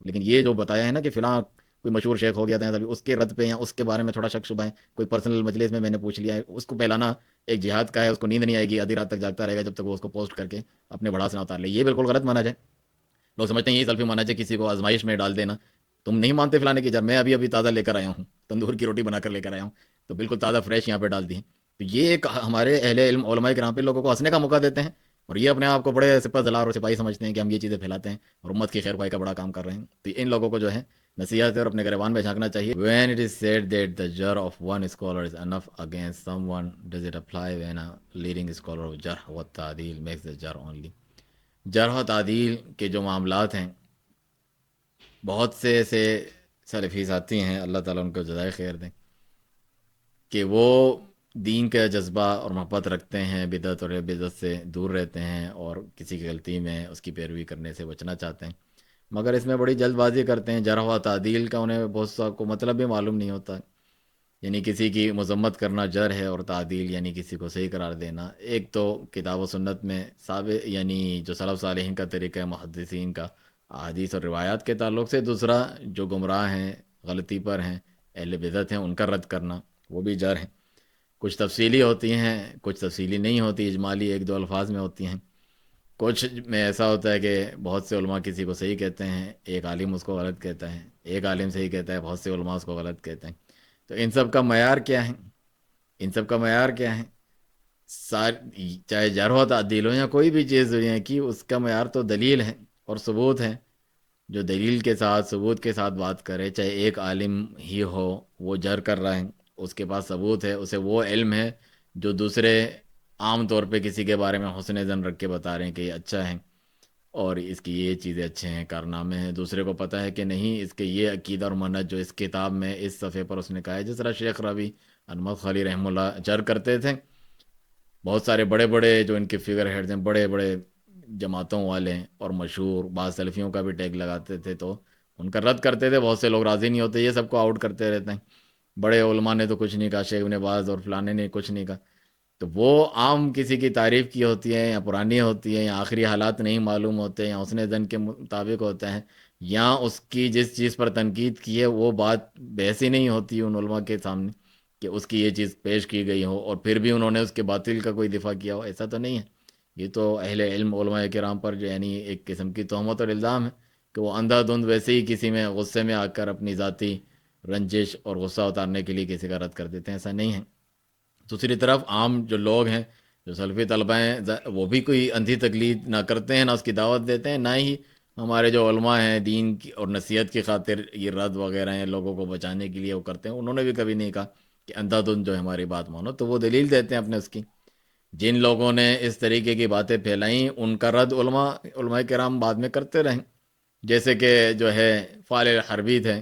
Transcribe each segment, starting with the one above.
لیکن یہ جو بتایا ہے نا کہ فلاں کوئی مشہور شیخ ہو گیا تھا اس کے رد پہ یا اس کے بارے میں تھوڑا شک شبہ ہے، کوئی پرسنل مجلس میں نے پوچھ لیا ہے، اس کو پہلانا ایک جہاد کا ہے، اس کو نیند نہیں آئے گی، آدھی رات تک جاگتا رہے گا جب تک وہ اس کو پوسٹ کر کے اپنے بڑھاس نہ اتار لے، یہ بالکل غلط مانا جائے۔ لوگ سمجھتے ہیں یہ سیلفی مانا جائے کسی کو آزمائش میں ڈال دینا، تم نہیں مانتے فلانے کی جب میں ابھی ابھی تازہ لے کر آیا ہوں، تندور کی روٹی بنا کر لے کر آیا ہوں، تو بالکل تازہ فریش یہاں پہ ڈال دی ہے۔ تو یہ ایک ہمارے اہل علم علماء کرام پہ لوگوں کو ہنسنے کا موقع دیتے ہیں، اور یہ اپنے آپ کو بڑے سپہ سالار اور سپاہی سمجھتے ہیں کہ ہم یہ چیزیں پھیلاتے ہیں اور امت کی خیر خواہی کا بڑا کام کر رہے ہیں۔ تو ان لوگوں کو جو ہے نصیحت ہے اور اپنے گریبان میں جھانکنا چاہیے۔ When it is said that the jar of one scholar is enough against someone, does it apply when a leading scholar of jarh و تعدیل makes the jar only؟ جرح و تعدیل کے جو معاملات ہیں، بہت سے ایسے سلفی ساتھی ہیں، اللہ تعالیٰ ان کو جزائے خیر دیں، کہ وہ دین کا جذبہ اور محبت رکھتے ہیں، بدعت اور بدعت سے دور رہتے ہیں، اور کسی کی غلطی میں اس کی پیروی کرنے سے بچنا چاہتے ہیں، مگر اس میں بڑی جلد بازی کرتے ہیں۔ جرح و تعدیل کا انہیں بہت سا کو مطلب بھی معلوم نہیں ہوتا، یعنی کسی کی مذمت کرنا جر ہے، اور تعدیل یعنی کسی کو صحیح قرار دینا۔ ایک تو کتاب و سنت میں ثابت، یعنی جو سلف صالحین کا طریقہ ہے، محدثین کا، احادیث اور روایات کے تعلق سے۔ دوسرا جو گمراہ ہیں، غلطی پر ہیں، اہل بدعت ہیں، ان کا رد کرنا، وہ بھی جر ہے۔ کچھ تفصیلی ہوتی ہیں، کچھ تفصیلی نہیں ہوتی، اجمالی ایک دو الفاظ میں ہوتی ہیں۔ کچھ میں ایسا ہوتا ہے کہ بہت سے علماء کسی کو صحیح کہتے ہیں، ایک عالم اس کو غلط کہتا ہے، ایک عالم صحیح کہتا ہے، بہت سے علماء اس کو غلط کہتے ہیں۔ تو ان سب کا معیار کیا ہے؟ ان سب کا معیار کیا ہے؟ چاہے جرح و تعدیل ہو یا کوئی بھی چیز دنیا کی، اس کا معیار تو دلیل ہے اور ثبوت ہے۔ جو دلیل کے ساتھ ثبوت کے ساتھ بات کرے، چاہے ایک عالم ہی ہو، وہ جر کر رہا ہے، اس کے پاس ثبوت ہے، اسے وہ علم ہے جو دوسرے عام طور پہ کسی کے بارے میں حسن ظن رکھ کے بتا رہے ہیں کہ یہ اچھا ہے اور اس کی یہ چیزیں اچھے ہیں، کارنامے ہیں، دوسرے کو پتہ ہے کہ نہیں، اس کے یہ عقیدہ اور منہج جو اس کتاب میں اس صفحے پر اس نے کہا ہے۔ جس طرح شیخ ربی انمت خلی رحمہ اللہ جر کرتے تھے، بہت سارے بڑے بڑے جو ان کے فگر ہیڈز ہیں، بڑے بڑے جماعتوں والے ہیں اور مشہور، بعض سلفیوں کا بھی ٹیگ لگاتے تھے تو ان کا رد کرتے تھے، بہت سے لوگ راضی نہیں ہوتے، یہ سب کو آؤٹ کرتے رہتے ہیں، بڑے علماء نے تو کچھ نہیں کہا، شیخ ابن باز اور فلانے نے کچھ نہیں کہا۔ تو وہ عام کسی کی تعریف کی ہوتی ہے، یا پرانی ہوتی ہے، یا آخری حالات نہیں معلوم ہوتے، یا حسن ظن کے مطابق ہوتا ہے، یا اس کی جس چیز پر تنقید کی ہے وہ بات بحث ہی نہیں ہوتی ان علماء کے سامنے کہ اس کی یہ چیز پیش کی گئی ہو اور پھر بھی انہوں نے اس کے باطل کا کوئی دفاع کیا ہو، ایسا تو نہیں ہے۔ یہ تو اہل علم علماء کرام پر جو یعنی ایک قسم کی تہمت اور الزام ہے کہ وہ اندھا دھند ویسے ہی کسی میں غصے میں آ کر اپنی ذاتی رنجش اور غصہ اتارنے کے لیے کسی کا رد کر دیتے ہیں، ایسا نہیں ہے۔ دوسری طرف عام جو لوگ ہیں، جو سلفی طلبہ ہیں، وہ بھی کوئی اندھی تقلید نہ کرتے ہیں، نہ اس کی دعوت دیتے ہیں، نہ ہی ہمارے جو علماء ہیں دین کی اور نصیحت کی خاطر یہ رد وغیرہ ہیں لوگوں کو بچانے کے لیے وہ کرتے ہیں۔ انہوں نے بھی کبھی نہیں کہا کہ اندھا دھند جو ہماری بات مانو، تو وہ دلیل دیتے ہیں اپنے اس کی۔ جن لوگوں نے اس طریقے کی باتیں پھیلائیں، ان کا رد علماء کرام بعد میں کرتے رہیں، جیسے کہ جو ہے فالح حربی تھے،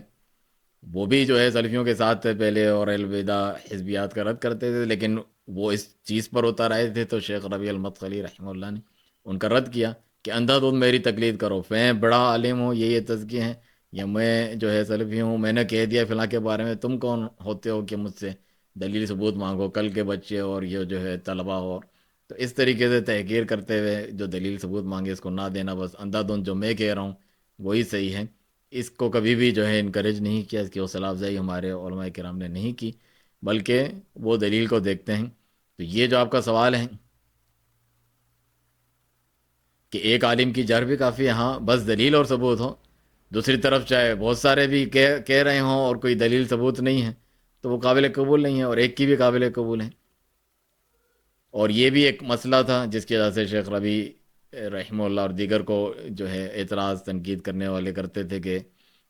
وہ بھی جو ہے سلفیوں کے ساتھ تھے پہلے اور الوداع حزبیات کا رد کرتے تھے، لیکن وہ اس چیز پر اتر آئے تھے تو شیخ ربیع المدخلی رحمہ اللہ نے ان کا رد کیا کہ اندھا دھند میری تقلید کرو، میں بڑا عالم ہوں، یہ تزکیے ہیں، یا میں جو ہے سلفی ہوں، میں نے کہہ دیا فلاں کے بارے میں، تم کون ہوتے ہو کہ مجھ سے دلیل ثبوت مانگو، کل کے بچے اور یہ جو ہے طلبہ ہو۔ تو اس طریقے سے تحقیر کرتے ہوئے جو دلیل ثبوت مانگے اس کو نہ دینا، بس اندھا دھند جو میں کہہ رہا ہوں وہی صحیح ہے، اس کو کبھی بھی جو ہے انکریج نہیں کیا، اس کی حوصلہ افزائی ہمارے علماء کرام نے نہیں کی، بلکہ وہ دلیل کو دیکھتے ہیں۔ تو یہ جو آپ کا سوال ہے کہ ایک عالم کی جرح بھی کافی ہے، ہاں بس دلیل اور ثبوت ہو۔ دوسری طرف چاہے بہت سارے بھی کہہ رہے ہوں اور کوئی دلیل ثبوت نہیں ہے تو وہ قابل قبول نہیں ہے، اور ایک کی بھی قابل قبول ہے۔ اور یہ بھی ایک مسئلہ تھا جس کی وجہ سے شیخ ربی رحمہ اللہ اور دیگر کو جو ہے اعتراض تنقید کرنے والے کرتے تھے کہ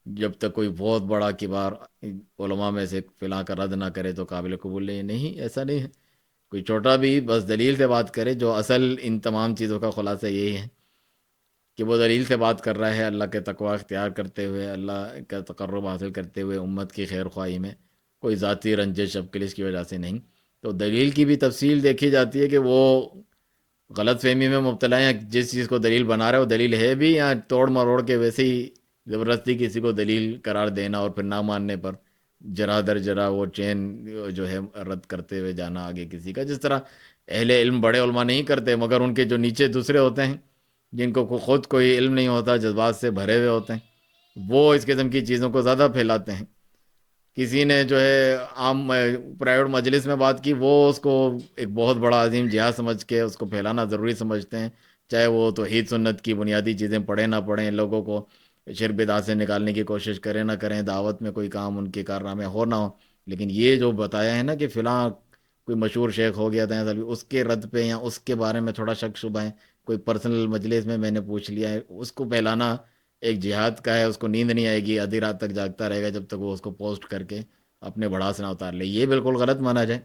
جب تک کوئی بہت بڑا کبار علماء میں سے فلاں کا رد نہ کرے تو قابل قبول نہیں ہے۔ نہیں، ایسا نہیں ہے، کوئی چھوٹا بھی بس دلیل سے بات کرے۔ جو اصل ان تمام چیزوں کا خلاصہ یہی ہے کہ وہ دلیل سے بات کر رہا ہے، اللہ کے تقوی اختیار کرتے ہوئے، اللہ کا تقرب حاصل کرتے ہوئے، امت کی خیر خواہی میں، کوئی ذاتی رنجش ابکلش کی وجہ سے نہیں۔ تو دلیل کی بھی تفصیل دیکھی جاتی ہے کہ وہ غلط فہمی میں مبتلا ہیں، جس چیز کو دلیل بنا رہا ہے وہ دلیل ہے بھی، یا توڑ مروڑ کے ویسے ہی زبردستی کسی کو دلیل قرار دینا اور پھر نہ ماننے پر جرح در جرح وہ چین جو ہے رد کرتے ہوئے جانا آگے کسی کا، جس طرح اہل علم بڑے علماء نہیں کرتے، مگر ان کے جو نیچے دوسرے ہوتے ہیں جن کو خود کوئی علم نہیں ہوتا، جذبات سے بھرے ہوئے ہوتے ہیں، وہ اس قسم کی چیزوں کو زیادہ پھیلاتے ہیں. کسی نے جو ہے عام پرائیویٹ مجلس میں بات کی، وہ اس کو ایک بہت بڑا عظیم جہاد سمجھ کے اس کو پھیلانا ضروری سمجھتے ہیں، چاہے وہ توحید سنت کی بنیادی چیزیں پڑھیں نہ پڑھیں، لوگوں کو شرک بدعت سے نکالنے کی کوشش کریں نہ کریں، دعوت میں کوئی کام ان کے کارنامے ہو نہ ہو. لیکن یہ جو بتایا ہے نا کہ فلاں کوئی مشہور شیخ ہو گیا تھا اس کے رد پہ یا اس کے بارے میں تھوڑا شک شبہ ہے، کوئی پرسنل مجلس میں نے پوچھ لیا ہے، اس کو پھیلانا ایک جہاد کا ہے. اس کو نیند نہیں آئے گی، آدھی رات تک جاگتا رہے گا جب تک وہ اس کو پوسٹ کر کے اپنے بڑھاس نہ اتار لے. یہ بالکل غلط مانا جائے.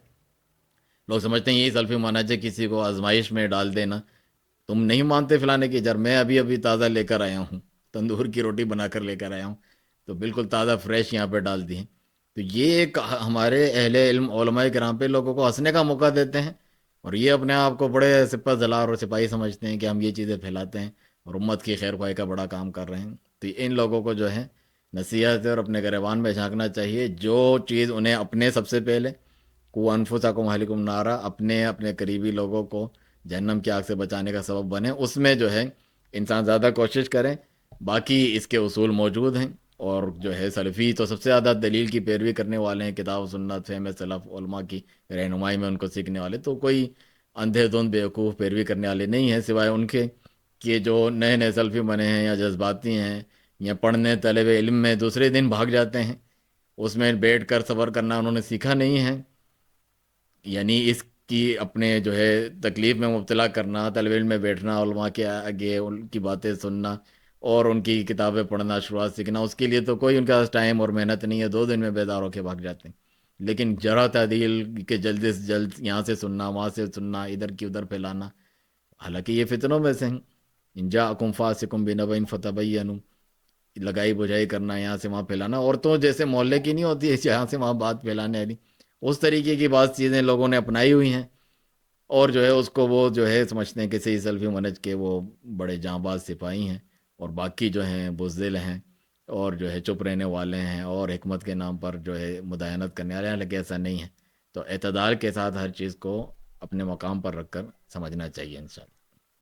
لوگ سمجھتے ہیں یہی سلفی مانا جائے کسی کو آزمائش میں ڈال دینا. تم نہیں مانتے فلانے کی جر، میں ابھی ابھی تازہ لے کر آیا ہوں، تندور کی روٹی بنا کر لے کر آیا ہوں، تو بالکل تازہ فریش یہاں پہ ڈال دی ہیں. تو یہ ایک ہمارے اہل علم علماء کرام پہ لوگوں کو ہنسنے کا موقع دیتے ہیں، اور یہ اپنے آپ کو بڑے سپہ سالار اور سپاہی سمجھتے ہیں کہ ہم یہ چیزیں پھیلاتے ہیں اور امت کی خیر خواہی کا بڑا کام کر رہے ہیں. تو ان لوگوں کو جو ہے نصیحت ہے اور اپنے گریبان میں جھانکنا چاہیے. جو چیز انہیں اپنے سب سے پہلے کو انفسکم اہلکم نارا، اپنے اپنے قریبی لوگوں کو جہنم کی آگ سے بچانے کا سبب بنے، اس میں جو ہے انسان زیادہ کوشش کریں. باقی اس کے اصول موجود ہیں، اور جو ہے سلفی تو سب سے زیادہ دلیل کی پیروی کرنے والے ہیں، کتاب و سنت فہم سلف علماء کی رہنمائی میں ان کو سیکھنے والے. تو کوئی اندھے دھند بیوقوف پیروی کرنے والے نہیں ہیں سوائے ان کے کہ جو نئے نئے سلفی بنے ہیں یا جذباتی ہیں یا پڑھنے طلب علم میں دوسرے دن بھاگ جاتے ہیں، اس میں بیٹھ کر صبر کرنا انہوں نے سیکھا نہیں ہے. یعنی اس کی اپنے جو ہے تکلیف میں مبتلا کرنا، طلب علم میں بیٹھنا، علماء کے آگے ان کی باتیں سننا اور ان کی کتابیں پڑھنا، شروعات سیکھنا، اس کے لیے تو کوئی ان کا ٹائم اور محنت نہیں ہے، 2 دن میں بیدار ہو کے بھاگ جاتے ہیں. لیکن جرح تعدیل کے جلد سے جلد یہاں سے سننا وہاں سے سننا، ادھر کی ادھر پھیلانا، حالانکہ یہ فتنوں میں سے ہیں. ان جاءکم فاسقٌ بنبأ فتبینوا، لگائی بجھائی کرنا، یہاں سے وہاں پھیلانا. عورتوں جیسے محلے کی نہیں ہوتی ہے یہاں سے وہاں بات پھیلانے والی، اس طریقے کی بعض چیزیں لوگوں نے اپنائی ہوئی ہیں، اور جو ہے اس کو وہ جو ہے سمجھتے ہیں کہ صحیح سلفی منہج کے وہ بڑے جاں باز سپاہی ہیں، اور باقی جو ہیں بزدل ہیں اور جو ہے چپ رہنے والے ہیں اور حکمت کے نام پر جو ہے مداحنت کرنے والے ہیں. لیکن ایسا نہیں ہے. تو اعتدال کے ساتھ ہر چیز کو اپنے مقام پر رکھ کر سمجھنا چاہیے انشاءاللہ.